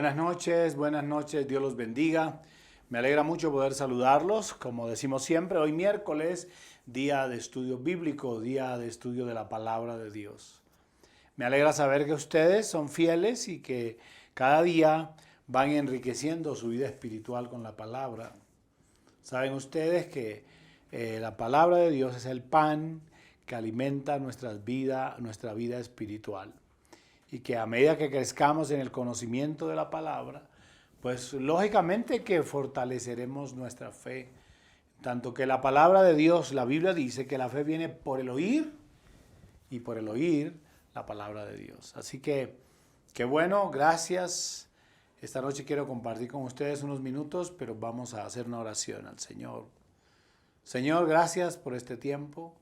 Buenas noches, Dios los bendiga. Me alegra mucho poder saludarlos, como decimos siempre, hoy miércoles, día de estudio bíblico, día de estudio de la palabra de Dios. Me alegra saber que ustedes son fieles y que cada día van enriqueciendo su vida espiritual con la palabra. Saben ustedes que la palabra de Dios es el pan que alimenta nuestra vida espiritual. Y que a medida que crezcamos en el conocimiento de la palabra, pues lógicamente que fortaleceremos nuestra fe. Tanto que la palabra de Dios, la Biblia dice que la fe viene por el oír y por el oír la palabra de Dios. Así que, qué bueno, gracias. Esta noche quiero compartir con ustedes unos minutos, pero vamos a hacer una oración al Señor. Señor, gracias por este tiempo.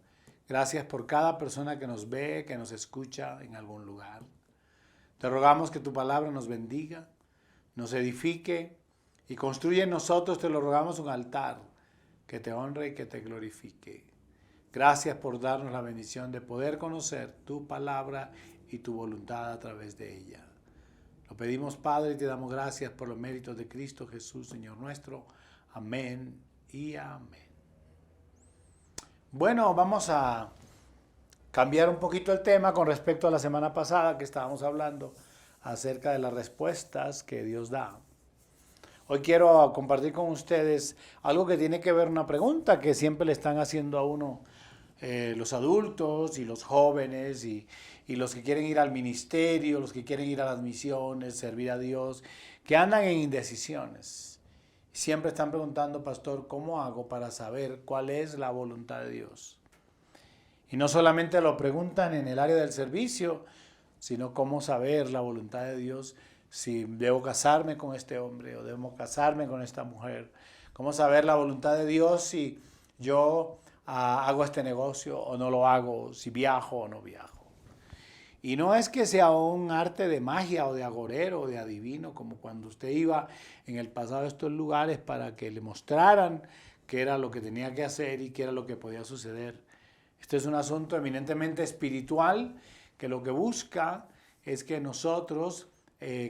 Gracias por cada persona que nos ve, que nos escucha en algún lugar. Te rogamos que tu palabra nos bendiga, nos edifique y construye en nosotros, te lo rogamos, un altar que te honre y que te glorifique. Gracias por darnos la bendición de poder conocer tu palabra y tu voluntad a través de ella. Lo pedimos, Padre, y te damos gracias por los méritos de Cristo Jesús, Señor nuestro. Amén y amén. Bueno, vamos a cambiar un poquito el tema con respecto a la semana pasada que estábamos hablando acerca de las respuestas que Dios da. Hoy quiero compartir con ustedes algo que tiene que ver, una pregunta que siempre le están haciendo a uno los adultos y los jóvenes y los que quieren ir al ministerio, los que quieren ir a las misiones, servir a Dios, que andan en indecisiones. Siempre están preguntando, pastor, ¿cómo hago para saber cuál es la voluntad de Dios? Y no solamente lo preguntan en el área del servicio, sino cómo saber la voluntad de Dios, si debo casarme con este hombre o debo casarme con esta mujer. Cómo saber la voluntad de Dios si yo hago este negocio o no lo hago, si viajo o no viajo. Y no es que sea un arte de magia o de agorero o de adivino, como cuando usted iba en el pasado a estos lugares para que le mostraran qué era lo que tenía que hacer y qué era lo que podía suceder. Este es un asunto eminentemente espiritual que lo que busca es que nosotros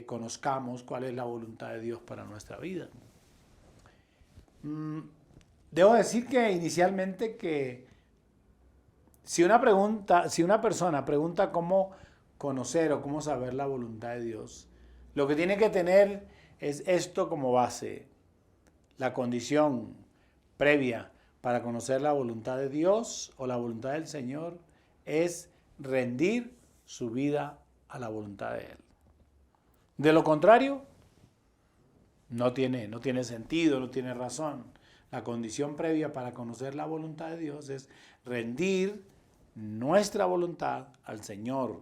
conozcamos cuál es la voluntad de Dios para nuestra vida. Debo decir que inicialmente que si una persona pregunta cómo conocer o cómo saber la voluntad de Dios, lo que tiene que tener es esto como base, la condición previa para conocer la voluntad de Dios o la voluntad del Señor es rendir su vida a la voluntad de Él. De lo contrario, no tiene sentido, no tiene razón. La condición previa para conocer la voluntad de Dios es rendir nuestra voluntad al Señor.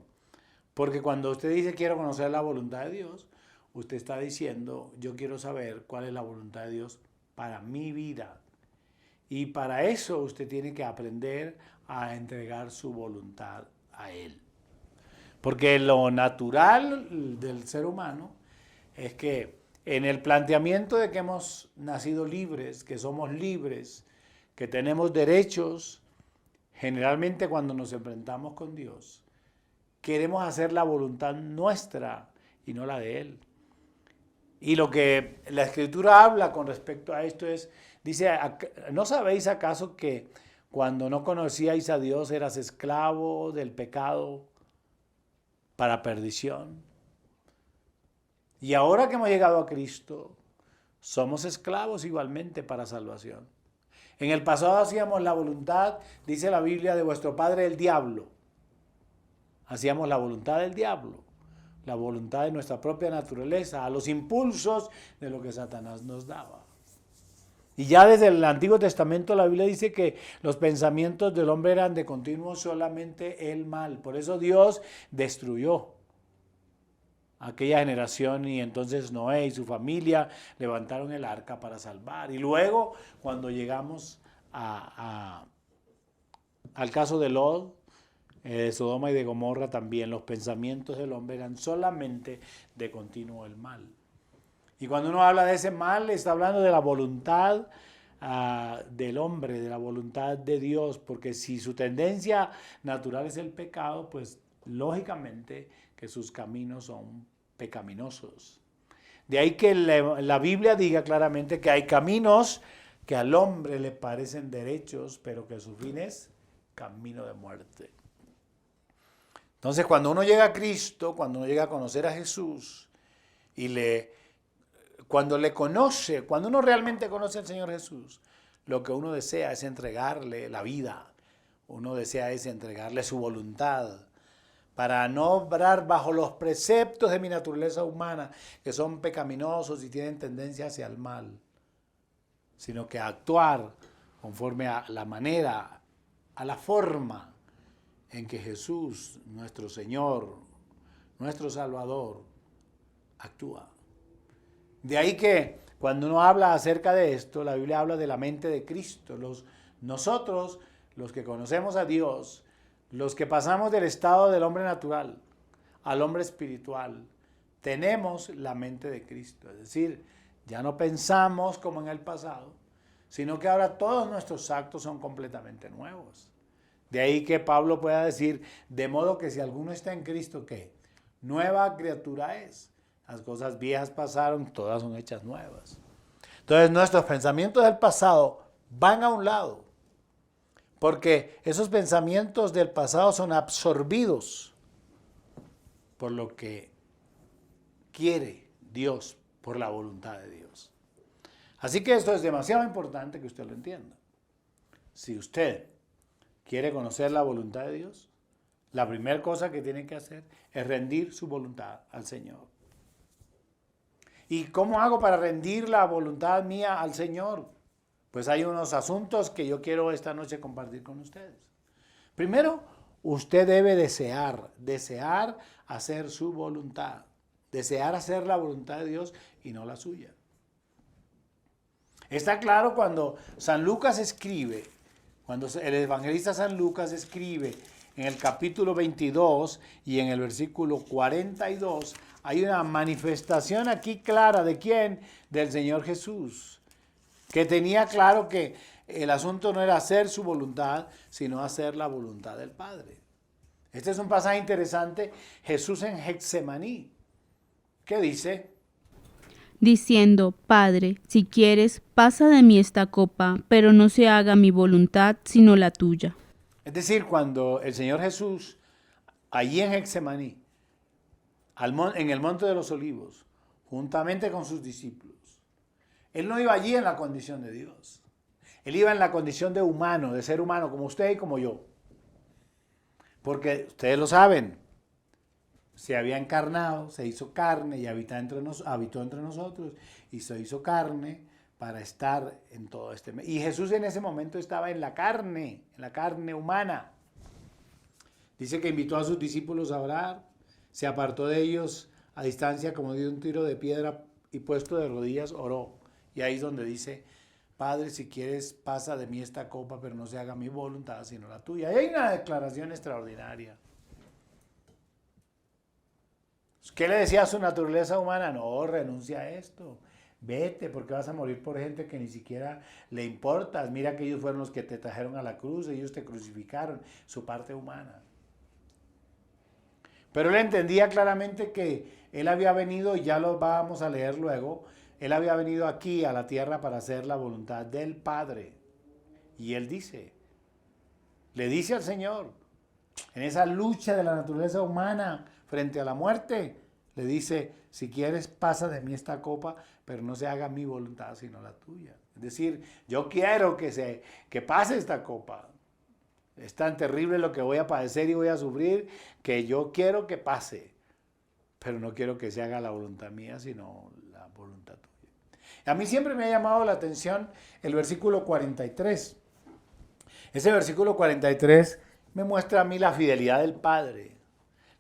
Porque cuando usted dice quiero conocer la voluntad de Dios, usted está diciendo yo quiero saber cuál es la voluntad de Dios para mi vida. Y para eso usted tiene que aprender a entregar su voluntad a Él. Porque lo natural del ser humano es que en el planteamiento de que hemos nacido libres, que somos libres, que tenemos derechos, generalmente cuando nos enfrentamos con Dios, queremos hacer la voluntad nuestra y no la de Él. Y lo que la Escritura habla con respecto a esto es, dice, ¿no sabéis acaso que cuando no conocíais a Dios eras esclavo del pecado para perdición? Y ahora que hemos llegado a Cristo, somos esclavos igualmente para salvación. En el pasado hacíamos la voluntad, dice la Biblia, de vuestro padre el diablo. Hacíamos la voluntad del diablo, la voluntad de nuestra propia naturaleza, a los impulsos de lo que Satanás nos daba. Y ya desde el Antiguo Testamento la Biblia dice que los pensamientos del hombre eran de continuo solamente el mal. Por eso Dios destruyó aquella generación y entonces Noé y su familia levantaron el arca para salvar. Y luego cuando llegamos al caso de Lot, de Sodoma y de Gomorra también, los pensamientos del hombre eran solamente de continuo el mal. Y cuando uno habla de ese mal, está hablando de la voluntad del hombre, de la voluntad de Dios, porque si su tendencia natural es el pecado, pues lógicamente que sus caminos son pecaminosos. De ahí que la Biblia diga claramente que hay caminos que al hombre le parecen derechos, pero que su fin es camino de muerte. Entonces, cuando uno llega a Cristo, cuando uno llega a conocer a Jesús, cuando le conoce, cuando uno realmente conoce al Señor Jesús, lo que uno desea es entregarle la vida. Uno desea es entregarle su voluntad para no obrar bajo los preceptos de mi naturaleza humana, que son pecaminosos y tienen tendencia hacia el mal, sino que actuar conforme a la manera, a la forma en que Jesús, nuestro Señor, nuestro Salvador, actúa. De ahí que cuando uno habla acerca de esto, la Biblia habla de la mente de Cristo. Nosotros, los que conocemos a Dios, los que pasamos del estado del hombre natural al hombre espiritual, tenemos la mente de Cristo. Es decir, ya no pensamos como en el pasado, sino que ahora todos nuestros actos son completamente nuevos. De ahí que Pablo pueda decir, de modo que si alguno está en Cristo, ¿qué? Nueva criatura es. Las cosas viejas pasaron, todas son hechas nuevas. Entonces nuestros pensamientos del pasado van a un lado, porque esos pensamientos del pasado son absorbidos por lo que quiere Dios, por la voluntad de Dios. Así que esto es demasiado importante que usted lo entienda. Si usted quiere conocer la voluntad de Dios, la primera cosa que tiene que hacer es rendir su voluntad al Señor. ¿Y cómo hago para rendir la voluntad mía al Señor? Pues hay unos asuntos que yo quiero esta noche compartir con ustedes. Primero, usted debe desear hacer su voluntad, desear hacer la voluntad de Dios y no la suya. Está claro cuando San Lucas escribe, cuando el evangelista San Lucas escribe en el capítulo 22 y en el versículo 42, hay una manifestación aquí clara ¿de quién? Del Señor Jesús, que tenía claro que el asunto no era hacer su voluntad, sino hacer la voluntad del Padre. Este es un pasaje interesante, Jesús en Getsemaní. ¿Qué dice? Diciendo, Padre, si quieres, pasa de mí esta copa, pero no se haga mi voluntad, sino la tuya. Es decir, cuando el Señor Jesús, allí en Getsemaní, en el Monte de los Olivos, juntamente con sus discípulos, Él no iba allí en la condición de Dios. Él iba en la condición de humano, de ser humano, como usted y como yo. Porque ustedes lo saben, se había encarnado, se hizo carne y habitó entre nosotros y se hizo carne para estar en todo este. Y Jesús en ese momento estaba en la carne humana. Dice que invitó a sus discípulos a orar, se apartó de ellos a distancia como de un tiro de piedra y puesto de rodillas oró. Y ahí es donde dice, Padre, si quieres pasa de mí esta copa, pero no se haga mi voluntad sino la tuya. Y hay una declaración extraordinaria. ¿Qué le decía a su naturaleza humana? No, renuncia a esto. Vete, porque vas a morir por gente que ni siquiera le importas. Mira que ellos fueron los que te trajeron a la cruz, ellos te crucificaron, su parte humana. Pero él entendía claramente que él había venido, y ya lo vamos a leer luego, él había venido aquí a la tierra para hacer la voluntad del Padre. Y él le dice al Señor, en esa lucha de la naturaleza humana frente a la muerte, le dice, si quieres pasa de mí esta copa, pero no se haga mi voluntad sino la tuya. Es decir, yo quiero que pase esta copa. Es tan terrible lo que voy a padecer y voy a sufrir que yo quiero que pase, pero no quiero que se haga la voluntad mía sino la voluntad tuya. A mí siempre me ha llamado la atención el versículo 43. Ese versículo 43 me muestra a mí la fidelidad del Padre,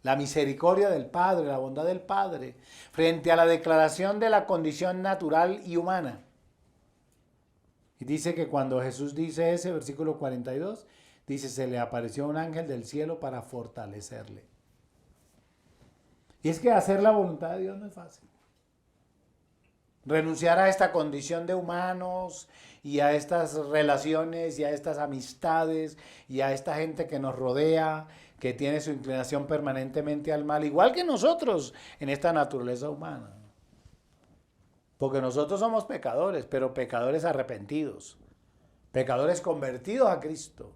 la misericordia del Padre, la bondad del Padre, frente a la declaración de la condición natural y humana. Y dice que cuando Jesús dice ese versículo 42, dice, se le apareció un ángel del cielo para fortalecerle. Y es que hacer la voluntad de Dios no es fácil. Renunciar a esta condición de humanos y a estas relaciones y a estas amistades y a esta gente que nos rodea, que tiene su inclinación permanentemente al mal, igual que nosotros en esta naturaleza humana. Porque nosotros somos pecadores, pero pecadores arrepentidos, pecadores convertidos a Cristo.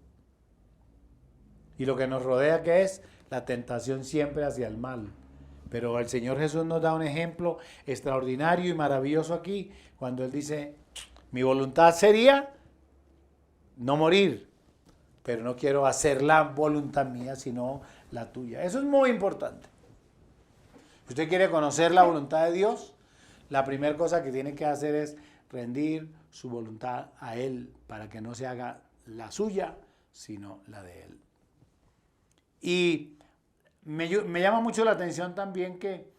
Y lo que nos rodea, ¿qué es? La tentación siempre hacia el mal. Pero el Señor Jesús nos da un ejemplo extraordinario y maravilloso aquí, cuando Él dice, mi voluntad sería no morir, pero no quiero hacer la voluntad mía, sino la tuya. Eso es muy importante. Si usted quiere conocer la voluntad de Dios, la primera cosa que tiene que hacer es rendir su voluntad a Él, para que no se haga la suya, sino la de Él. Y me llama mucho la atención también que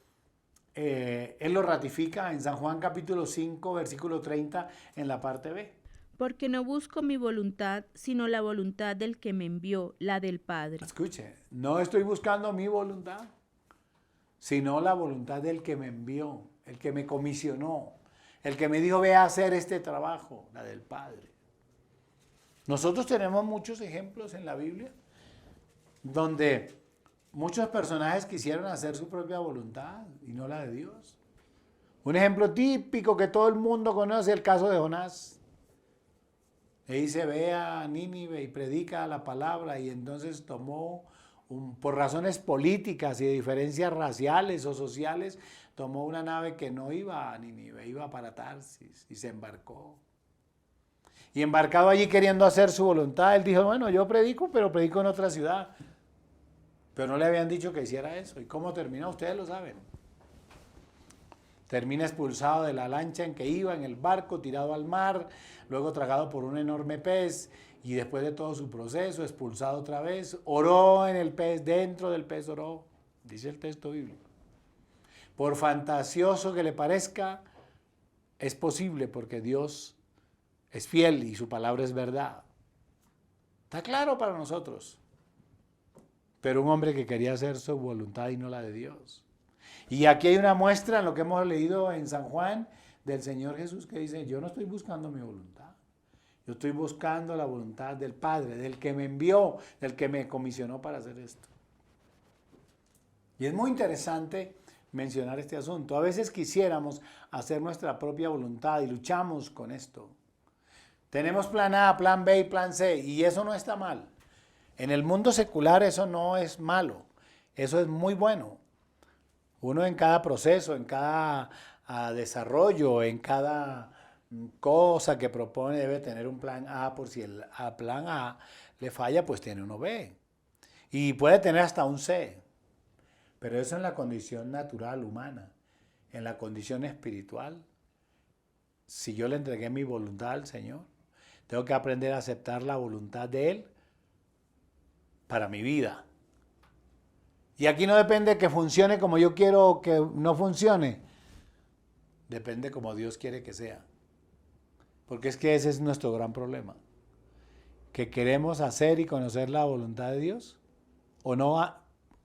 Él lo ratifica en San Juan capítulo 5, versículo 30, en la parte B. Porque no busco mi voluntad, sino la voluntad del que me envió, la del Padre. Escuche, no estoy buscando mi voluntad, sino la voluntad del que me envió, el que me comisionó, el que me dijo ve a hacer este trabajo, la del Padre. Nosotros tenemos muchos ejemplos en la Biblia donde muchos personajes quisieron hacer su propia voluntad y no la de Dios. Un ejemplo típico que todo el mundo conoce es el caso de Jonás. Le dice, ve a Nínive y predica la palabra, y entonces tomó, por razones políticas y de diferencias raciales o sociales, tomó una nave que no iba a Nínive, iba para Tarsis, y se embarcó. Y embarcado allí queriendo hacer su voluntad, él dijo, bueno, yo predico, pero predico en otra ciudad. Pero no le habían dicho que hiciera eso. ¿Y cómo terminó? Ustedes lo saben. Termina expulsado de la lancha en que iba, en el barco, tirado al mar, luego tragado por un enorme pez, y después de todo su proceso, expulsado otra vez, oró en el pez, dentro del pez oró, dice el texto bíblico. Por fantasioso que le parezca, es posible porque Dios es fiel y su palabra es verdad. Está claro para nosotros. Pero un hombre que quería hacer su voluntad y no la de Dios. Y aquí hay una muestra en lo que hemos leído en San Juan del Señor Jesús, que dice, yo no estoy buscando mi voluntad, yo estoy buscando la voluntad del Padre, del que me envió, del que me comisionó para hacer esto. Y es muy interesante mencionar este asunto. A veces quisiéramos hacer nuestra propia voluntad y luchamos con esto. Tenemos plan A, plan B y plan C, y eso no está mal. En el mundo secular eso no es malo, eso es muy bueno. Uno en cada proceso, en cada desarrollo, en cada cosa que propone debe tener un plan A, por si el plan A le falla, pues tiene uno B. Y puede tener hasta un C. Pero eso en la condición natural humana. En la condición espiritual, si yo le entregué mi voluntad al Señor, tengo que aprender a aceptar la voluntad de Él para mi vida. Y aquí no depende que funcione como yo quiero o que no funcione. Depende como Dios quiere que sea. Porque es que ese es nuestro gran problema. Que queremos hacer y conocer la voluntad de Dios, o no,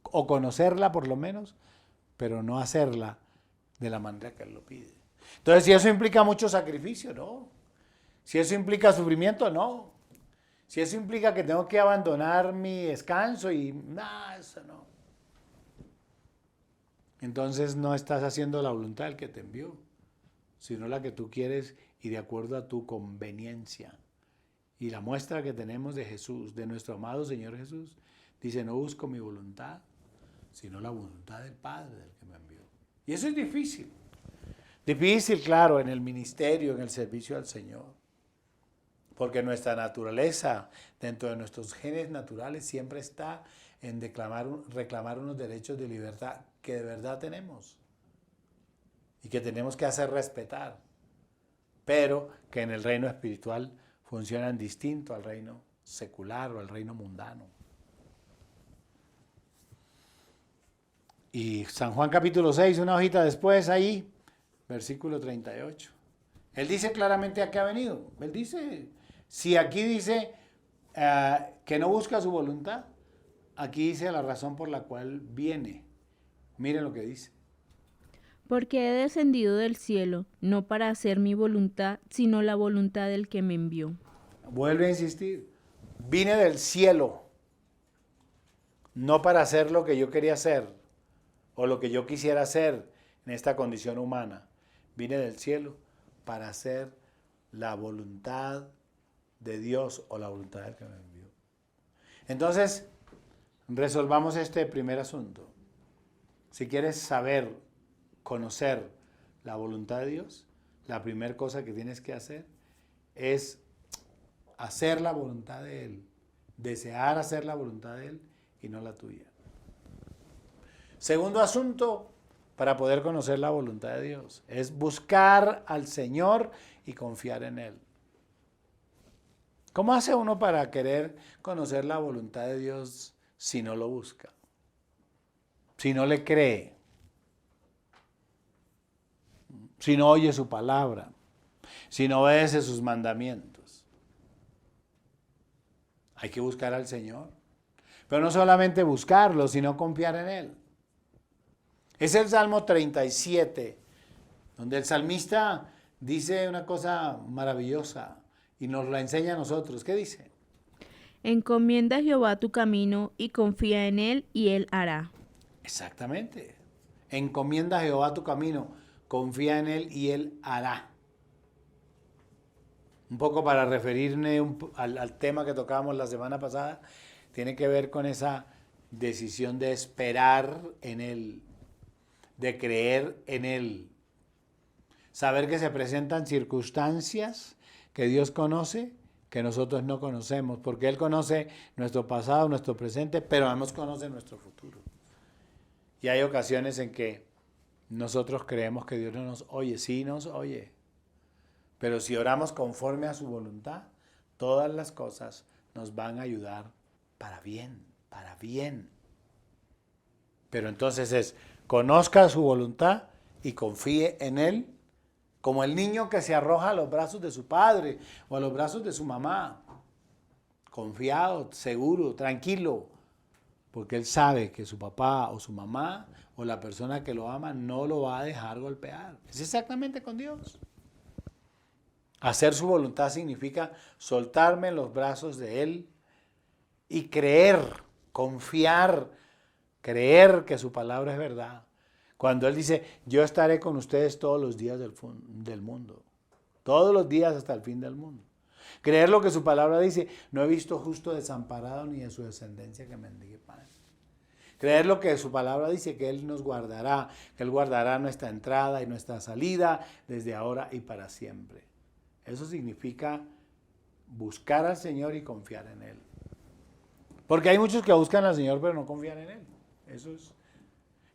o conocerla por lo menos, pero no hacerla de la manera que Él lo pide. Entonces, si eso implica mucho sacrificio, no. Si eso implica sufrimiento, no. Si eso implica que tengo que abandonar mi descanso y nada, eso no. Entonces no estás haciendo la voluntad del que te envió, sino la que tú quieres y de acuerdo a tu conveniencia. Y la muestra que tenemos de Jesús, de nuestro amado Señor Jesús, dice, no busco mi voluntad, sino la voluntad del Padre del que me envió. Y eso es difícil. Difícil, claro, en el ministerio, en el servicio al Señor. Porque nuestra naturaleza, dentro de nuestros genes naturales, siempre está en reclamar unos derechos de libertad que de verdad tenemos y que tenemos que hacer respetar, pero que en el reino espiritual funcionan distinto al reino secular o al reino mundano. Y San Juan capítulo 6, una hojita después ahí, versículo 38. Él dice claramente a qué ha venido. Él dice, si aquí dice que no busca su voluntad, aquí dice la razón por la cual viene. Miren lo que dice. Porque he descendido del cielo, no para hacer mi voluntad, sino la voluntad del que me envió. Vuelve a insistir. Vine del cielo, no para hacer lo que yo quería hacer o lo que yo quisiera hacer en esta condición humana. Vine del cielo para hacer la voluntad de Dios o la voluntad del que me envió. Entonces, resolvamos este primer asunto. Si quieres saber, conocer la voluntad de Dios, la primera cosa que tienes que hacer es hacer la voluntad de Él, desear hacer la voluntad de Él y no la tuya. Segundo asunto, para poder conocer la voluntad de Dios, es buscar al Señor y confiar en Él. ¿Cómo hace uno para querer conocer la voluntad de Dios si no lo busca? Si no le cree, si no oye su palabra, si no obedece sus mandamientos. Hay que buscar al Señor. Pero no solamente buscarlo, sino confiar en Él. Es el Salmo 37, donde el salmista dice una cosa maravillosa y nos la enseña a nosotros. ¿Qué dice? Encomienda a Jehová tu camino y confía en Él y Él hará. Exactamente. Encomienda a Jehová tu camino, confía en Él y Él hará. Un poco para referirme al tema que tocábamos la semana pasada, tiene que ver con esa decisión de esperar en Él, de creer en Él. Saber que se presentan circunstancias que Dios conoce, que nosotros no conocemos, porque Él conoce nuestro pasado, nuestro presente, pero además conoce nuestro futuro. Y hay ocasiones en que nosotros creemos que Dios no nos oye, sí nos oye. Pero si oramos conforme a su voluntad, todas las cosas nos van a ayudar para bien, para bien. Pero entonces conozca su voluntad y confíe en Él, como el niño que se arroja a los brazos de su padre o a los brazos de su mamá. Confiado, seguro, tranquilo, porque él sabe que su papá o su mamá o la persona que lo ama no lo va a dejar golpear. Es exactamente con Dios. Hacer su voluntad significa soltarme en los brazos de Él y creer, confiar, creer que su palabra es verdad. Cuando Él dice, yo estaré con ustedes todos los días del mundo, todos los días hasta el fin del mundo. Creer lo que su palabra dice, no he visto justo desamparado ni de su descendencia que mendigue pan. Creer lo que su palabra dice, que Él nos guardará, que Él guardará nuestra entrada y nuestra salida desde ahora y para siempre. Eso significa buscar al Señor y confiar en Él. Porque hay muchos que buscan al Señor pero no confían en Él. Eso es.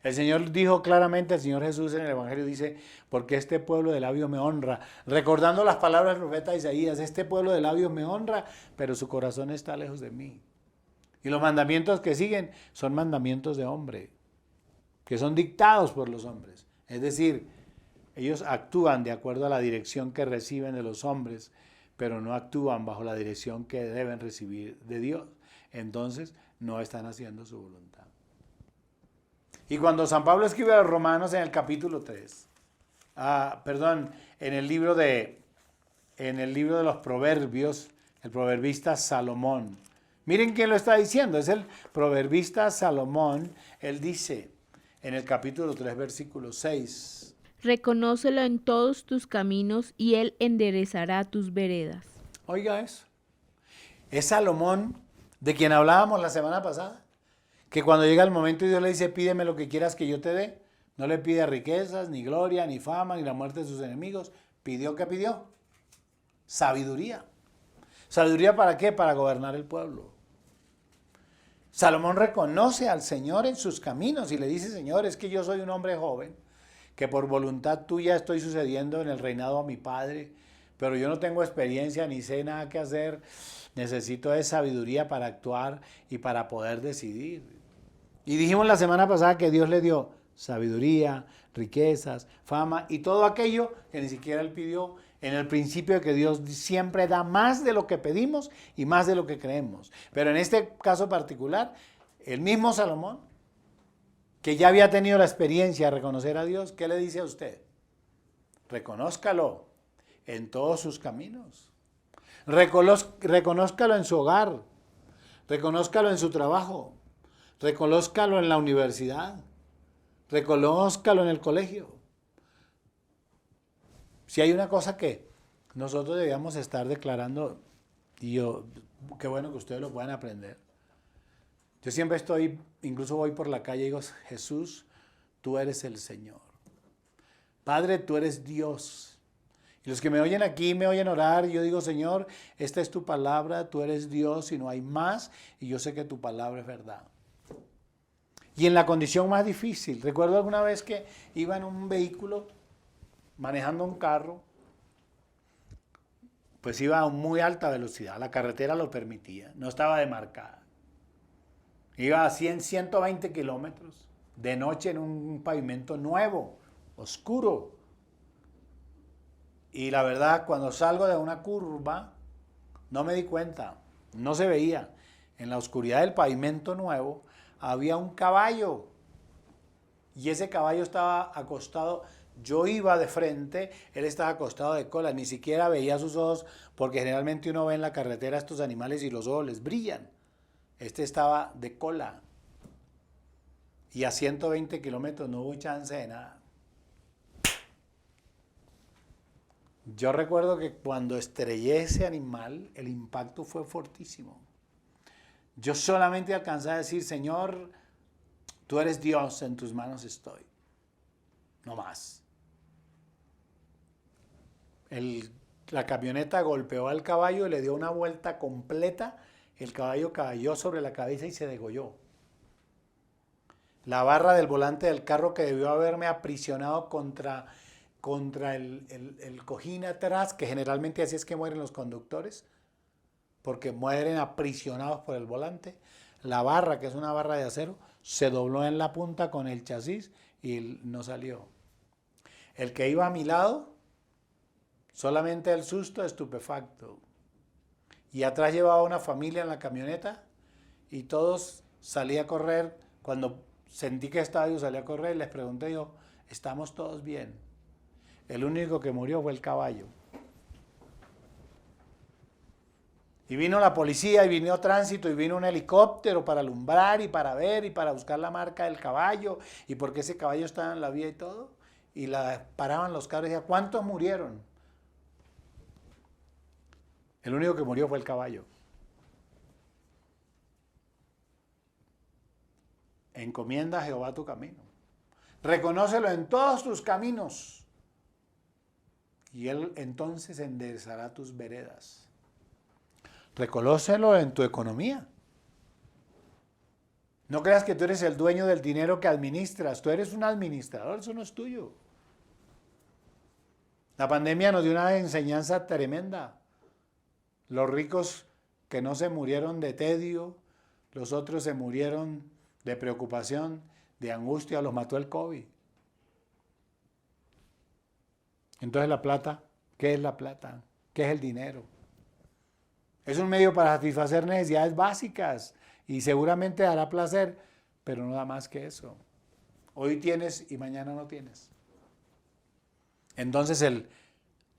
El Señor dijo claramente, el Señor Jesús en el Evangelio dice, porque este pueblo de labios me honra. Recordando las palabras del profeta Isaías, este pueblo de labios me honra, pero su corazón está lejos de mí. Y los mandamientos que siguen son mandamientos de hombre, que son dictados por los hombres. Es decir, ellos actúan de acuerdo a la dirección que reciben de los hombres, pero no actúan bajo la dirección que deben recibir de Dios. Entonces, no están haciendo su voluntad. Y cuando San Pablo escribe a los Romanos en el capítulo 3, en el libro de los Proverbios, el proverbista Salomón, miren quién lo está diciendo, es el proverbista Salomón. Él dice en el capítulo 3, versículo 6, Reconócelo en todos tus caminos y Él enderezará tus veredas. Oiga eso. Es Salomón, de quien hablábamos la semana pasada, que cuando llega el momento y Dios le dice, pídeme lo que quieras que yo te dé, no le pide riquezas, ni gloria, ni fama, ni la muerte de sus enemigos. ¿Pidió qué pidió? Sabiduría. ¿Sabiduría para qué? Para gobernar el pueblo. Salomón reconoce al Señor en sus caminos y le dice, Señor, es que yo soy un hombre joven, que por voluntad tuya estoy sucediendo en el reinado a mi padre, pero yo no tengo experiencia ni sé nada que hacer. Necesito de sabiduría para actuar y para poder decidir. Y dijimos la semana pasada que Dios le dio sabiduría, riquezas, fama y todo aquello que ni siquiera Él pidió, en el principio de que Dios siempre da más de lo que pedimos y más de lo que creemos. Pero en este caso particular, el mismo Salomón, que ya había tenido la experiencia de reconocer a Dios, ¿qué le dice a usted? Reconózcalo en todos sus caminos. Reconózcalo en su hogar, reconózcalo en su trabajo, reconózcalo en la universidad, reconózcalo en el colegio. Si hay una cosa que nosotros debíamos estar declarando, y yo, qué bueno que ustedes lo puedan aprender. Yo siempre estoy, incluso voy por la calle y digo, Jesús, tú eres el Señor. Padre, tú eres Dios. Y los que me oyen aquí, me oyen orar, y yo digo, Señor, esta es tu palabra, tú eres Dios y no hay más, y yo sé que tu palabra es verdad. Y en la condición más difícil, recuerdo alguna vez que iba en un vehículo, manejando un carro, pues iba a muy alta velocidad, la carretera lo permitía, no estaba demarcada. Iba a 100, 120 kilómetros, de noche en un pavimento nuevo, oscuro. Y la verdad, cuando salgo de una curva, no me di cuenta, no se veía. En la oscuridad del pavimento nuevo había un caballo. Y ese caballo estaba acostado, yo iba de frente, él estaba acostado de cola, ni siquiera veía sus ojos, porque generalmente uno ve en la carretera a estos animales y los ojos les brillan. Este estaba de cola. Y a 120 kilómetros no hubo chance de nada. Yo recuerdo que cuando estrellé ese animal, el impacto fue fortísimo. Yo solamente alcancé a decir, Señor, tú eres Dios, en tus manos estoy. No más. La camioneta golpeó al caballo y le dio una vuelta completa. El caballo cayó sobre la cabeza y se degolló. La barra del volante del carro que debió haberme aprisionado contra el cojín atrás, que generalmente así es que mueren los conductores, porque mueren aprisionados por el volante. La barra, que es una barra de acero, se dobló en la punta con el chasis y no salió. El que iba a mi lado, solamente el susto, estupefacto. Y atrás llevaba una familia en la camioneta y todos salí a correr. Cuando sentí que estaba yo, salí a correr y les pregunté yo, ¿estamos todos bien? El único que murió fue el caballo. Y vino la policía, y vino tránsito, y vino un helicóptero para alumbrar, y para ver, y para buscar la marca del caballo, y por qué ese caballo estaba en la vía y todo. Y paraban los carros y decían, ¿cuántos murieron? El único que murió fue el caballo. Encomienda a Jehová tu camino. Reconócelo en todos tus caminos. Y Él entonces enderezará tus veredas. Reconócelo en tu economía. No creas que tú eres el dueño del dinero que administras. Tú eres un administrador, eso no es tuyo. La pandemia nos dio una enseñanza tremenda. Los ricos que no se murieron de tedio, los otros se murieron de preocupación, de angustia, los mató el COVID. Entonces la plata, ¿qué es la plata? ¿Qué es el dinero? Es un medio para satisfacer necesidades básicas y seguramente dará placer, pero no da más que eso. Hoy tienes y mañana no tienes. Entonces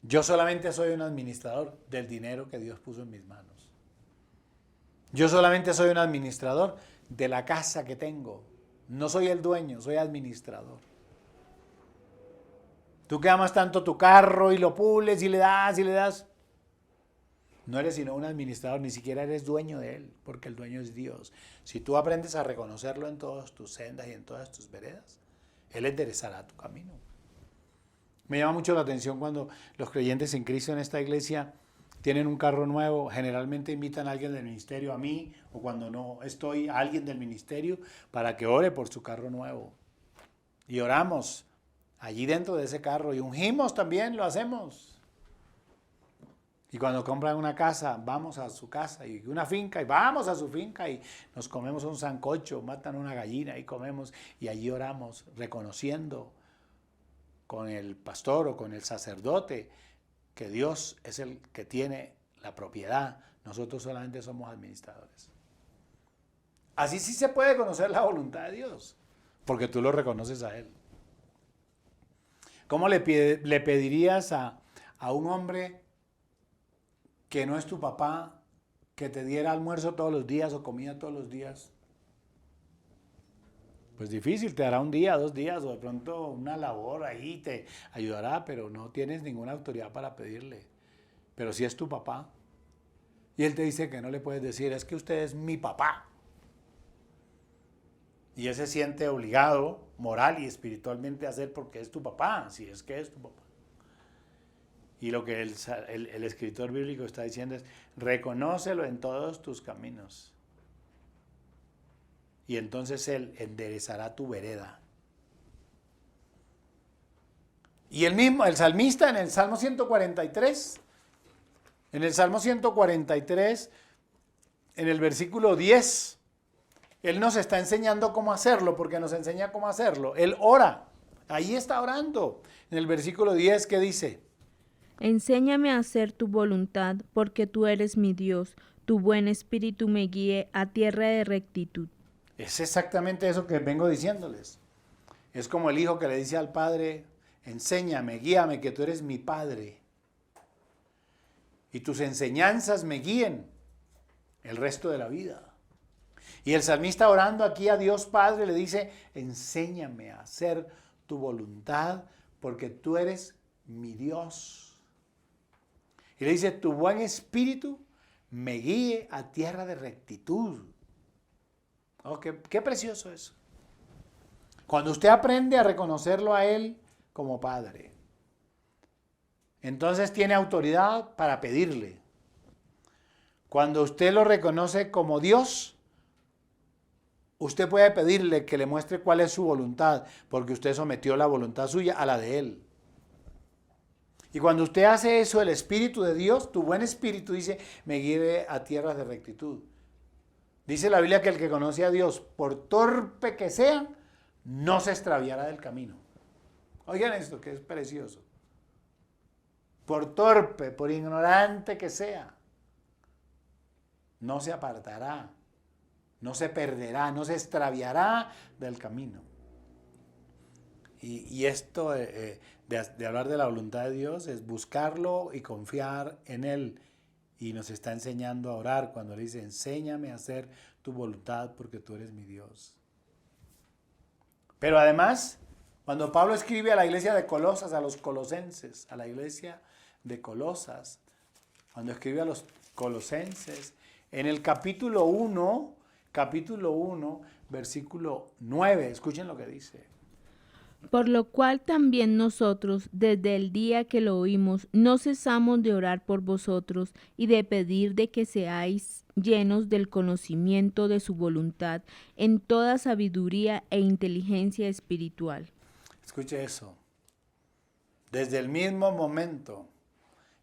yo solamente soy un administrador del dinero que Dios puso en mis manos. Yo solamente soy un administrador de la casa que tengo. No soy el dueño, soy administrador. Tú que amas tanto tu carro y lo pules y le das. No eres sino un administrador, ni siquiera eres dueño de él, porque el dueño es Dios. Si tú aprendes a reconocerlo en todas tus sendas y en todas tus veredas, Él enderezará tu camino. Me llama mucho la atención cuando los creyentes en Cristo en esta iglesia tienen un carro nuevo, generalmente invitan a alguien del ministerio, a mí, o cuando no estoy, a alguien del ministerio, para que ore por su carro nuevo. Y oramos allí dentro de ese carro y ungimos también, lo hacemos. Y cuando compran una casa, vamos a su casa, y una finca, y vamos a su finca, y nos comemos un sancocho, matan una gallina y comemos, y allí oramos, reconociendo con el pastor o con el sacerdote que Dios es el que tiene la propiedad, nosotros solamente somos administradores. Así sí se puede conocer la voluntad de Dios, porque tú lo reconoces a Él. ¿Cómo le pedirías a un hombre que no es tu papá, que te diera almuerzo todos los días o comida todos los días? Pues difícil, te dará un día, 2 días, o de pronto una labor ahí te ayudará, pero no tienes ninguna autoridad para pedirle. Pero si es tu papá, y él te dice que no le puedes decir, es que usted es mi papá. Y él se siente obligado, moral y espiritualmente, a hacer porque es tu papá, si es que es tu papá. Y lo que el escritor bíblico está diciendo es, reconócelo en todos tus caminos. Y entonces Él enderezará tu vereda. Y el salmista en el Salmo 143, en el versículo 10, Él nos está enseñando cómo hacerlo, porque nos enseña cómo hacerlo. Él ora, ahí está orando. En el versículo 10, ¿qué dice? Enséñame a hacer tu voluntad, porque tú eres mi Dios. Tu buen espíritu me guíe a tierra de rectitud. Es exactamente eso que vengo diciéndoles. Es como el hijo que le dice al padre, enséñame, guíame, que tú eres mi padre. Y tus enseñanzas me guíen el resto de la vida. Y el salmista orando aquí a Dios Padre le dice, enséñame a hacer tu voluntad, porque tú eres mi Dios. Y le dice, tu buen espíritu me guíe a tierra de rectitud. Oh, qué precioso eso. Cuando usted aprende a reconocerlo a Él como Padre, entonces tiene autoridad para pedirle. Cuando usted lo reconoce como Dios, usted puede pedirle que le muestre cuál es su voluntad, porque usted sometió la voluntad suya a la de Él. Y cuando usted hace eso, el Espíritu de Dios, tu buen espíritu, dice, me guíe a tierras de rectitud. Dice la Biblia que el que conoce a Dios, por torpe que sea, no se extraviará del camino. Oigan esto, que es precioso. Por torpe, por ignorante que sea, no se apartará, no se perderá, no se extraviará del camino. Y esto de hablar de la voluntad de Dios es buscarlo y confiar en Él. Y nos está enseñando a orar cuando le dice, enséñame a hacer tu voluntad porque tú eres mi Dios. Pero además, cuando Pablo escribe a la iglesia de Colosas, a los colosenses, a la iglesia de Colosas, cuando escribe a los colosenses, en el capítulo 1, versículo 9, escuchen lo que dice. Por lo cual también nosotros, desde el día que lo oímos, no cesamos de orar por vosotros y de pedir de que seáis llenos del conocimiento de su voluntad en toda sabiduría e inteligencia espiritual. Escuche eso. Desde el mismo momento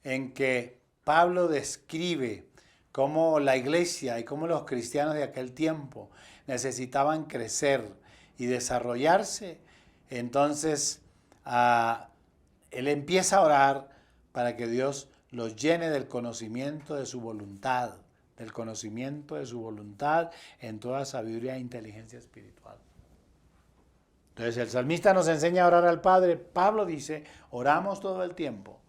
en que Pablo describe cómo la iglesia y cómo los cristianos de aquel tiempo necesitaban crecer y desarrollarse, entonces él empieza a orar para que Dios los llene del conocimiento de su voluntad, en toda sabiduría e inteligencia espiritual. Entonces el salmista nos enseña a orar al Padre. Pablo dice, oramos todo el tiempo.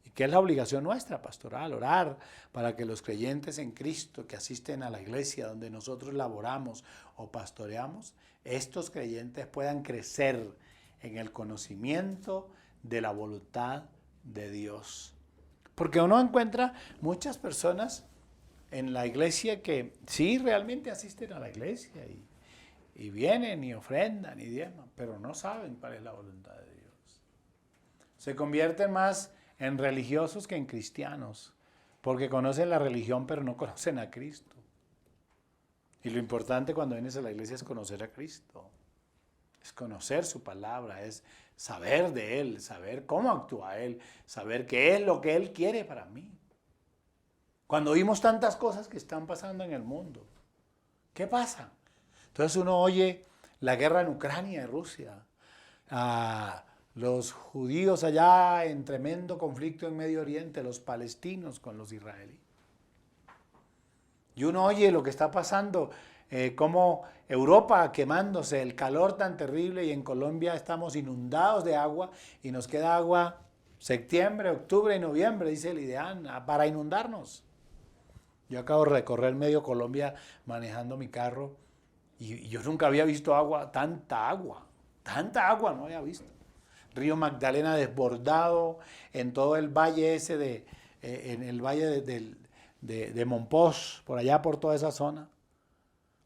¿Y qué es la obligación nuestra, pastoral? Orar para que los creyentes en Cristo que asisten a la iglesia donde nosotros laboramos o pastoreamos, estos creyentes puedan crecer en el conocimiento de la voluntad de Dios. Porque uno encuentra muchas personas en la iglesia que sí realmente asisten a la iglesia y vienen y ofrendan y diezman, pero no saben cuál es la voluntad de Dios. Se convierten más en religiosos que en cristianos, porque conocen la religión pero no conocen a Cristo. Y lo importante cuando vienes a la iglesia es conocer a Cristo, es conocer su palabra, es saber de Él, saber cómo actúa Él, saber qué es lo que Él quiere para mí. Cuando oímos tantas cosas que están pasando en el mundo, ¿qué pasa? Entonces uno oye la guerra en Ucrania y Rusia, los judíos allá en tremendo conflicto en Medio Oriente, los palestinos con los israelíes. Y uno oye lo que está pasando, como Europa quemándose, el calor tan terrible, y en Colombia estamos inundados de agua y nos queda agua septiembre, octubre y noviembre, dice el IDEAN, para inundarnos. Yo acabo de recorrer medio Colombia manejando mi carro Y yo nunca había visto tanta agua no había visto. Río Magdalena desbordado en todo el valle ese en el valle de Monpós, por allá por toda esa zona.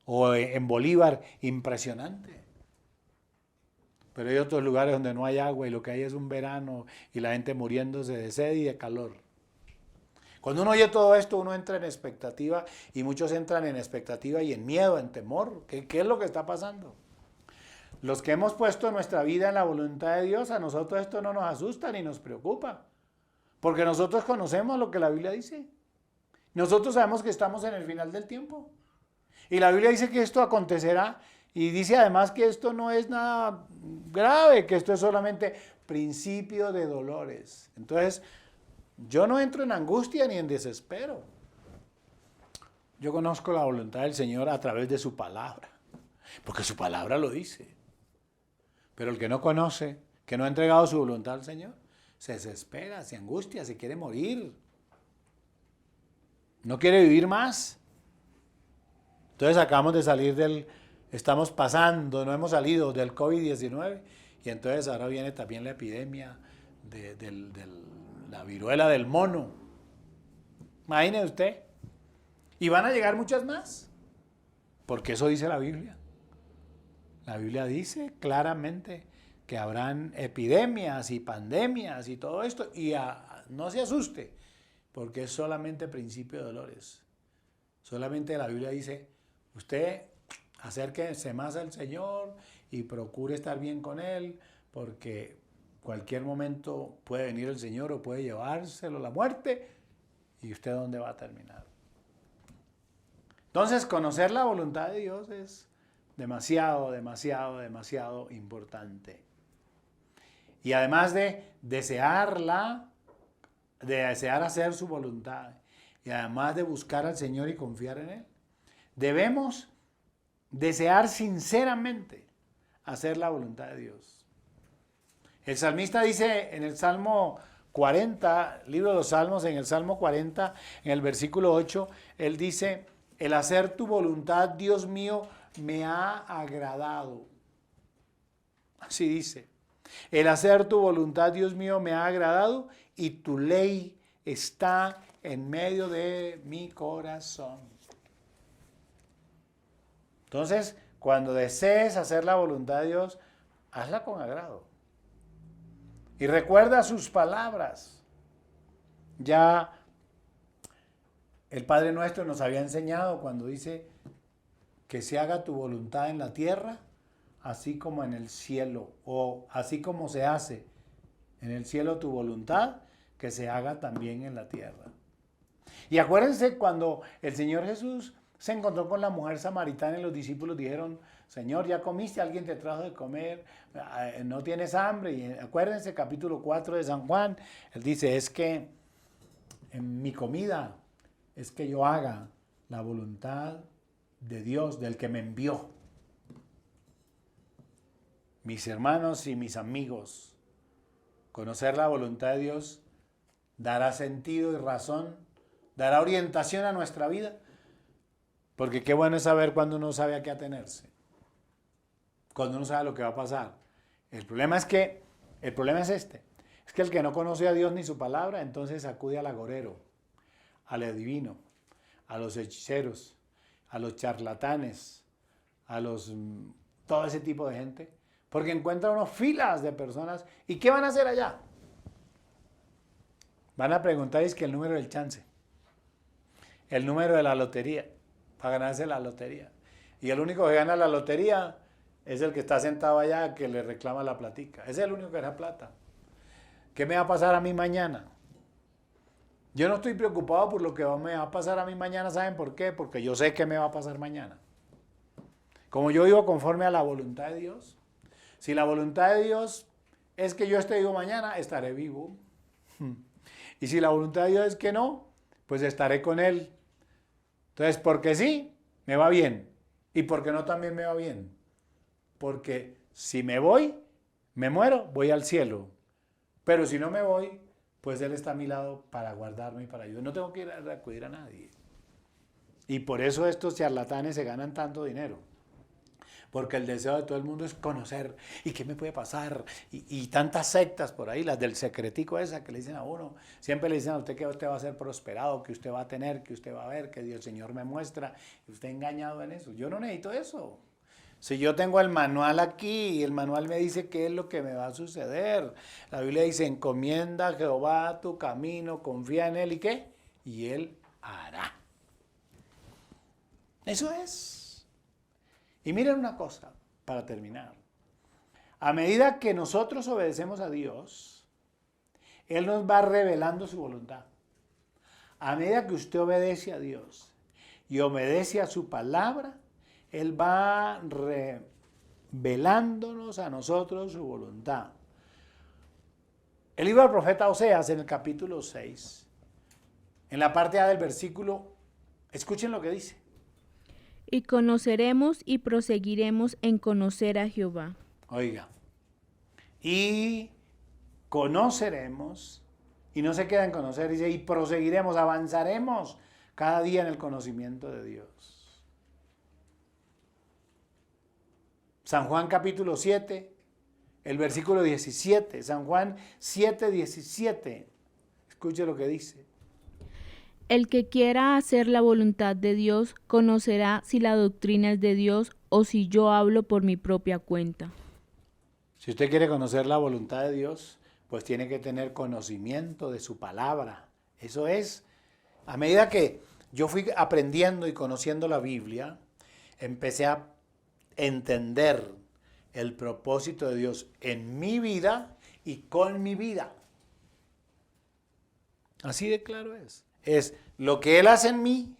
O en Bolívar, impresionante. Pero hay otros lugares donde no hay agua y lo que hay es un verano y la gente muriéndose de sed y de calor. Cuando uno oye todo esto, uno entra en expectativa y muchos entran en expectativa y en miedo, en temor. ¿Qué es lo que está pasando? Los que hemos puesto nuestra vida en la voluntad de Dios, a nosotros esto no nos asusta ni nos preocupa. Porque nosotros conocemos lo que la Biblia dice. Nosotros sabemos que estamos en el final del tiempo. Y la Biblia dice que esto acontecerá y dice además que esto no es nada grave, que esto es solamente principio de dolores. Entonces, yo no entro en angustia ni en desespero. Yo conozco la voluntad del Señor a través de su palabra, porque su palabra lo dice. Pero el que no conoce, que no ha entregado su voluntad al Señor, se desespera, se angustia, se quiere morir. No quiere vivir más. Entonces acabamos de salir estamos pasando, no hemos salido del COVID-19 y entonces ahora viene también la epidemia de la viruela del mono. Imagine usted. Y van a llegar muchas más, porque eso dice la Biblia. La Biblia dice claramente que habrán epidemias y pandemias y todo esto, y no se asuste, porque es solamente principio de dolores. Solamente la Biblia dice, usted acérquese más al Señor y procure estar bien con Él, porque cualquier momento puede venir el Señor o puede llevárselo la muerte, y usted dónde va a terminar. Entonces, conocer la voluntad de Dios es demasiado, demasiado, demasiado importante. Y además de desearla, de desear hacer su voluntad, y además de buscar al Señor y confiar en Él, debemos desear sinceramente hacer la voluntad de Dios. El salmista dice en el Salmo 40, libro de los Salmos, en el Salmo 40, en el versículo 8, él dice, el hacer tu voluntad, Dios mío, me ha agradado. Así dice, el hacer tu voluntad, Dios mío, me ha agradado y tu ley está en medio de mi corazón. Entonces, cuando desees hacer la voluntad de Dios, hazla con agrado. Y recuerda sus palabras. Ya el Padre Nuestro nos había enseñado cuando dice que se haga tu voluntad en la tierra, así como en el cielo, o así como se hace en el cielo tu voluntad, que se haga también en la tierra. Y acuérdense cuando el Señor Jesús se encontró con la mujer samaritana y los discípulos dijeron, Señor, ¿ya comiste? ¿Alguien te trajo de comer? ¿No tienes hambre? Y acuérdense, capítulo 4 de San Juan, él dice, es que en mi comida es que yo haga la voluntad de Dios, del que me envió. Mis hermanos y mis amigos, conocer la voluntad de Dios dará sentido y razón, dará orientación a nuestra vida, porque qué bueno es saber cuando uno sabe a qué atenerse, cuando uno sabe lo que va a pasar. El problema es que el que no conoce a Dios ni su palabra, entonces acude al agorero, al adivino, a los hechiceros, a los charlatanes, todo ese tipo de gente, porque encuentra unos filas de personas. ¿Y qué van a hacer allá? Van a preguntar es que el número del chance, el número de la lotería, para ganarse la lotería. Y el único que gana la lotería es el que está sentado allá, que le reclama la platica. Ese es el único que da plata. ¿Qué me va a pasar a mí mañana? Yo no estoy preocupado por lo que me va a pasar a mí mañana. ¿Saben por qué? Porque yo sé qué me va a pasar mañana. Como yo vivo conforme a la voluntad de Dios, si la voluntad de Dios es que yo esté vivo mañana, estaré vivo. Y si la voluntad de Dios es que no, pues estaré con Él. Entonces, porque sí, me va bien. Y porque no, también me va bien. Porque si me voy, me muero, voy al cielo. Pero si no me voy, pues Él está a mi lado para guardarme y para ayudar. No tengo que ir a acudir a nadie. Y por eso estos charlatanes se ganan tanto dinero. Porque el deseo de todo el mundo es conocer. ¿Y qué me puede pasar? Y tantas sectas por ahí, las del secretico esa que le dicen a uno. Siempre le dicen a usted que usted va a ser prosperado, que usted va a tener, que usted va a ver, que Dios, el Señor me muestra. Y usted engañado en eso. Yo no necesito eso. Si yo tengo el manual aquí y el manual me dice qué es lo que me va a suceder. La Biblia dice, encomienda a Jehová tu camino, confía en Él y ¿qué? Y Él hará. Eso es. Y miren una cosa, para terminar. A medida que nosotros obedecemos a Dios, Él nos va revelando su voluntad. A medida que usted obedece a Dios y obedece a su palabra, Él va revelándonos a nosotros su voluntad. El libro del profeta Oseas, en el capítulo 6, en la parte A del versículo, escuchen lo que dice. Y conoceremos y proseguiremos en conocer a Jehová. Oiga, y conoceremos, y no se queda en conocer, dice, y proseguiremos, avanzaremos cada día en el conocimiento de Dios. San Juan capítulo 7, el versículo 17, San Juan 7, 17, escuche lo que dice. El que quiera hacer la voluntad de Dios conocerá si la doctrina es de Dios o si yo hablo por mi propia cuenta. Si usted quiere conocer la voluntad de Dios, pues tiene que tener conocimiento de su palabra. Eso es, a medida que yo fui aprendiendo y conociendo la Biblia, empecé a entender el propósito de Dios en mi vida y con mi vida. Así de claro es. Es lo que Él hace en mí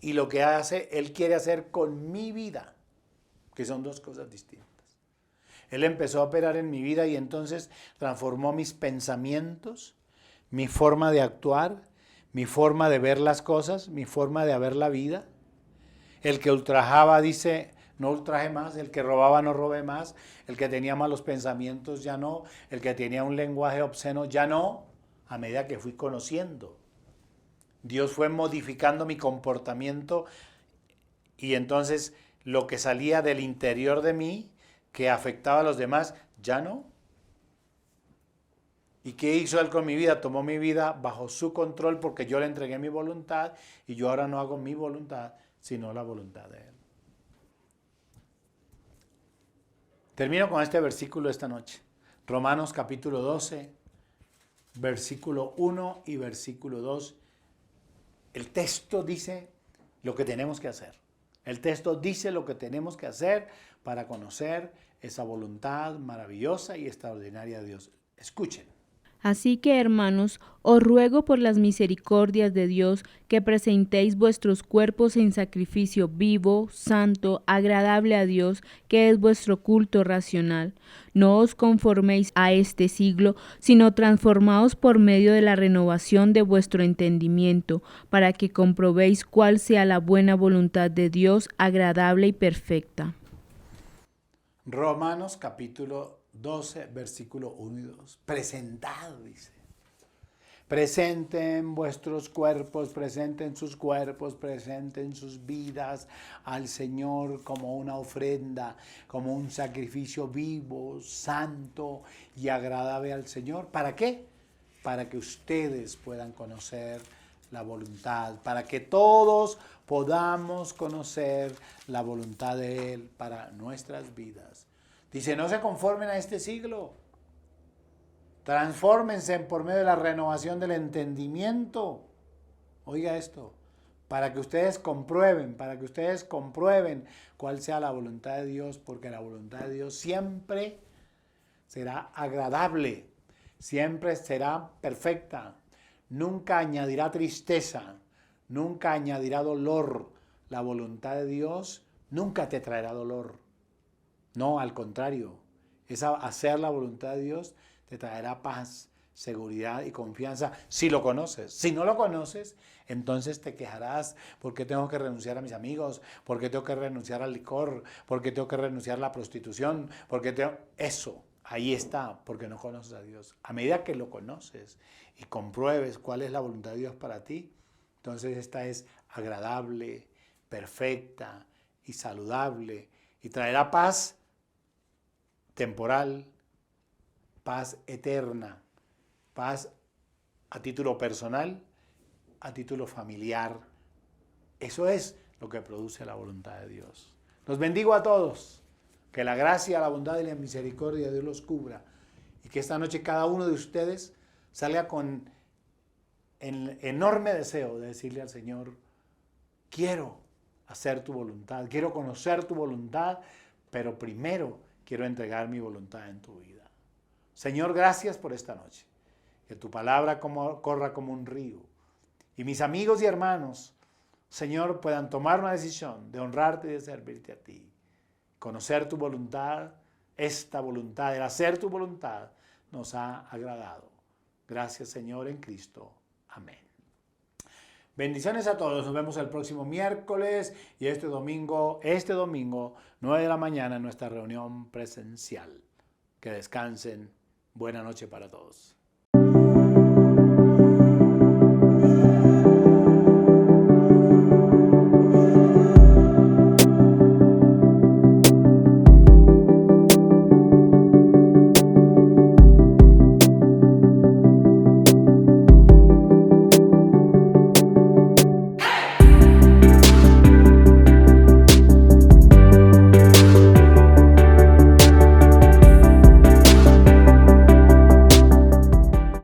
y lo que Él quiere hacer con mi vida, que son dos cosas distintas. Él empezó a operar en mi vida y entonces transformó mis pensamientos, mi forma de actuar, mi forma de ver las cosas, mi forma de ver la vida. El que ultrajaba dice, no ultraje más, el que robaba no robe más, el que tenía malos pensamientos ya no, el que tenía un lenguaje obsceno ya no, a medida que fui conociendo. Dios fue modificando mi comportamiento y entonces lo que salía del interior de mí, que afectaba a los demás, ya no. ¿Y qué hizo Él con mi vida? Tomó mi vida bajo su control porque yo le entregué mi voluntad y yo ahora no hago mi voluntad, sino la voluntad de Él. Termino con este versículo esta noche. Romanos capítulo 12, versículo 1 y versículo 2. El texto dice lo que tenemos que hacer. El texto dice lo que tenemos que hacer para conocer esa voluntad maravillosa y extraordinaria de Dios. Escuchen. Así que, hermanos, os ruego por las misericordias de Dios que presentéis vuestros cuerpos en sacrificio vivo, santo, agradable a Dios, que es vuestro culto racional. No os conforméis a este siglo, sino transformaos por medio de la renovación de vuestro entendimiento, para que comprobéis cuál sea la buena voluntad de Dios, agradable y perfecta. Romanos capítulo 12, versículo 1 y 2. Presentad, dice. Presenten vuestros cuerpos, presenten sus cuerpos, presenten sus vidas al Señor como una ofrenda, como un sacrificio vivo, santo y agradable al Señor. ¿Para qué? Para que ustedes puedan conocer la voluntad, para que todos podamos conocer la voluntad de Él para nuestras vidas. Dice, no se conformen a este siglo. Transfórmense por medio de la renovación del entendimiento. Oiga esto, para que ustedes comprueben cuál sea la voluntad de Dios, porque la voluntad de Dios siempre será agradable, siempre será perfecta, nunca añadirá tristeza, nunca añadirá dolor. La voluntad de Dios nunca te traerá dolor. No, al contrario, hacer la voluntad de Dios te traerá paz, seguridad y confianza si lo conoces. Si no lo conoces, entonces te quejarás porque tengo que renunciar a mis amigos, porque tengo que renunciar al licor, porque tengo que renunciar a la prostitución, Eso, ahí está, porque no conoces a Dios. A medida que lo conoces y compruebes cuál es la voluntad de Dios para ti, entonces esta es agradable, perfecta y saludable y traerá paz temporal, paz eterna, paz a título personal, a título familiar. Eso es lo que produce la voluntad de Dios. Los bendigo a todos. Que la gracia, la bondad y la misericordia de Dios los cubra. Y que esta noche cada uno de ustedes salga con el enorme deseo de decirle al Señor, quiero hacer tu voluntad, quiero conocer tu voluntad, pero primero quiero entregar mi voluntad en tu vida. Señor, gracias por esta noche. Que tu palabra corra como un río. Y mis amigos y hermanos, Señor, puedan tomar una decisión de honrarte y de servirte a ti. Conocer tu voluntad, esta voluntad, el hacer tu voluntad, nos ha agradado. Gracias, Señor, en Cristo. Amén. Bendiciones a todos. Nos vemos el próximo miércoles y este domingo, 9 de la mañana, en nuestra reunión presencial. Que descansen. Buena noche para todos.